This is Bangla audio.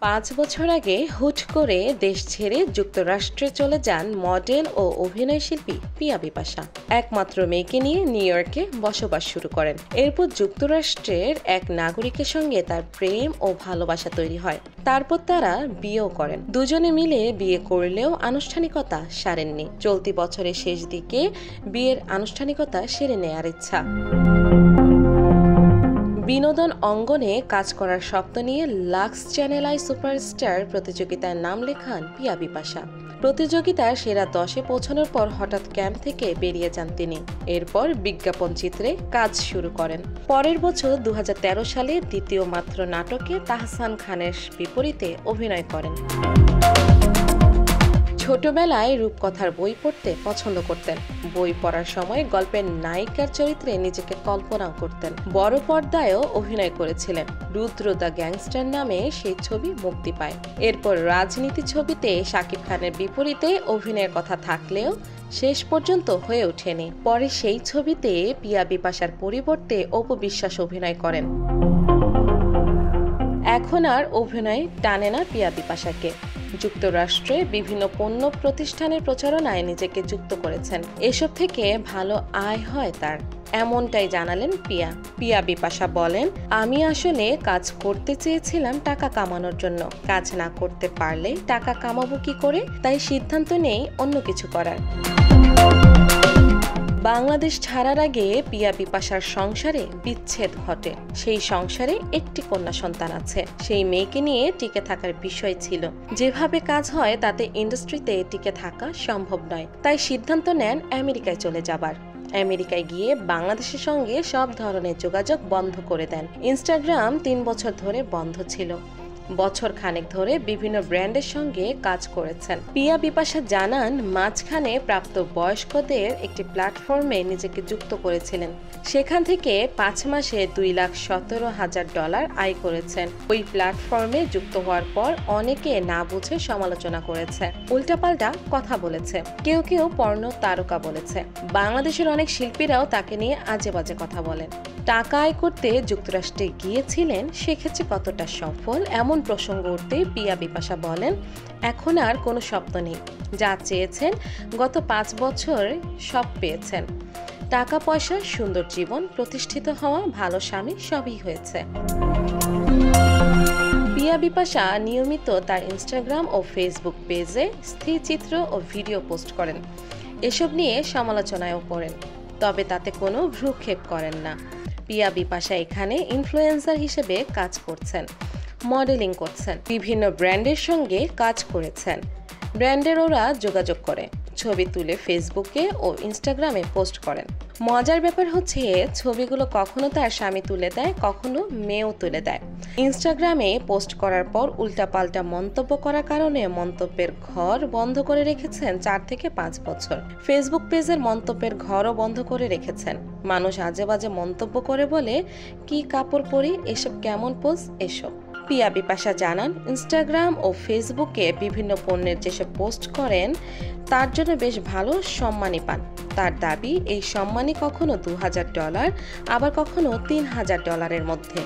5 বছর আগে হুট করে দেশ ছেড়ে যুক্তরাষ্ট্রে চলে যান মডেল ও অভিনয় শিল্পী পিয়া বিপাশা। একমাত্র মেয়েকে নিয়ে নিউ ইয়র্কে বসবাস শুরু করেন। এরপর যুক্তরাষ্ট্রের এক নাগরিকের সঙ্গে তার প্রেম ও ভালোবাসা তৈরি হয়। তারপর তারা বিয়েও করেন। দুজনে মিলে বিয়ে করলেও আনুষ্ঠানিকতা সারেননি। চলতি বছরের শেষ দিকে বিয়ের আনুষ্ঠানিকতা সেরে নেয়ার ইচ্ছা। বিনোদন অঙ্গনে কাজ করার স্বপ্ন নিয়ে লাক্স চ্যানেল আই সুপারস্টার প্রতিযোগিতায় নাম লেখান পিয়া বিপাশা। প্রতিযোগিতার সেরা 10-এ পৌঁছানোর পর হঠাৎ ক্যাম্প থেকে বেরিয়ে যান তিনি। এরপর বিজ্ঞাপন চিত্রে কাজ শুরু করেন। পরের বছর 2013 সালে দ্বিতীয় মাত্র নাটকে তাহসান খানের বিপরীতে অভিনয় করেন। ছোটবেলায় রূপকথার বই পড়তে পছন্দ করতেন। বই পড়ার সময় গল্পের নায়িকার চরিত্রে নিজেকে কল্পনাও করতেন। বড় পর্দায়ও অভিনয় করেছিলেন। রুদ্র দ্য গ্যাংস্টার নামে সেই ছবি মুক্তি পায়। এরপর রাজনীতি ছবিতে শাকিব খানের বিপরীতে অভিনয়ের কথা থাকলেও শেষ পর্যন্ত হয়ে ওঠেনি। পরে সেই ছবিতে পিয়া বিপাশার পরিবর্তে অপু বিশ্বাস অভিনয় করেন। এখন আর অভিনয় টানে না পিয়া বিপাশাকে। যুক্তরাষ্ট্রে বিভিন্ন পণ্য প্রতিষ্ঠানের প্রচারণায় নিজেকে যুক্ত করেছেন। এসব থেকে ভালো আয় হয় তার, এমনটাই জানালেন পিয়া। পিয়া বিপাশা বলেন, আমি আসলে কাজ করতে চেয়েছিলাম টাকা কামানোর জন্য। কাজ না করতে পারলে টাকা কামাবো কি করে, তাই সিদ্ধান্ত নেই অন্য কিছু করার। বাংলাদেশ ছাড়ার আগে পিয়া বিপাশার সংসারে বিচ্ছেদ ঘটে। সেই সংসারে একটি কন্যা সন্তান আছে। সেই মেয়েকে নিয়ে টিকে থাকার বিষয় ছিল। যেভাবে কাজ হয় তাতে ইন্ডাস্ট্রিতে টিকে থাকা সম্ভব নয়। তাই সিদ্ধান্ত নেন আমেরিকায় চলে যাবার। আমেরিকায় গিয়ে বাংলাদেশের সঙ্গে সব ধরনের যোগাযোগ বন্ধ করে দেন। ইনস্টাগ্রাম 3 বছর ধরে বন্ধ ছিল। বছর খানেক ধরে বিভিন্ন ব্র্যান্ডের সঙ্গে কাজ করেছেন। পিয়া বিপাশা জানান, মাঝখানে প্রাপ্ত বয়স্কদের একটি প্ল্যাটফর্মে নিজেকে যুক্ত করেছিলেন। সেখান থেকে 5 মাসে $2,17,000 আয় করেছেন। ওই প্ল্যাটফর্মে যুক্ত হওয়ার পর অনেকে না বুঝে সমালোচনা করেছে, উল্টাপাল্টা কথা বলেছে, কেউ কেউ পর্ণ তারকা বলেছে। বাংলাদেশের অনেক শিল্পীরাও তাকে নিয়ে আজে বাজে কথা বলেন। টাকা আয় করতে যুক্তরাষ্ট্রে গিয়েছিলেন, সেক্ষেত্রে কতটা সফল এমন প্রসঙ্গ উঠতে পিয়া বিপাশা বলেন, এখন আর কোনো স্বপ্ন নেই। যা চেয়েছেন গত 5 বছর সব পেয়েছেন। টাকা পয়সা, সুন্দর জীবন, প্রতিষ্ঠিত হওয়া, ভালো স্বামী সবই হয়েছে। পিয়া বিপাশা নিয়মিত তার ইনস্টাগ্রাম ও ফেসবুক পেজে স্থিরচিত্র ও ভিডিও পোস্ট করেন। এসব নিয়ে সমালোচনায়ও পড়েন, তবে তাতে কোনো ভ্রুক্ষেপ করেন না। পিয়া বিপাশা এখানে ইনফ্লুয়েন্সার হিসেবে কাজ করছেন, মডেলিং করছেন, বিভিন্ন ব্র্যান্ডের সঙ্গে কাজ করেছেন। ব্র্যান্ডের ওরা যোগাযোগ করে, ছবি তুলে ফেসবুকে ও ইনস্টাগ্রামে পোস্ট করেন। মজার ব্যাপার হচ্ছে, ছবিগুলো কখনো তার স্বামী তুলে দেয়, কখনো মেয়েও তুলে দেয়। ইনস্টাগ্রামে পোস্ট করার পর উল্টাপাল্টা মন্তব্য করার কারণে মন্তব্যের ঘর বন্ধ করে রেখেছেন 4 থেকে 5 বছর। ফেসবুক পেজের মন্তব্যের ঘরও বন্ধ করে রেখেছেন। মানুষ আজে বাজে মন্তব্য করে বলে, কি কাপড় পরি, এসব কেমন পোজ, এসব। পিয়া বিপাশা জানান, ইনস্টাগ্রাম ও ফেসবুকে বিভিন্ন পণ্যের যেসব পোস্ট করেন তার জন্য বেশ ভালো সম্মানী পান। তার দাবি, এই সম্মানী কখনো $2,000 আবার কখনো $3,000 মধ্যে।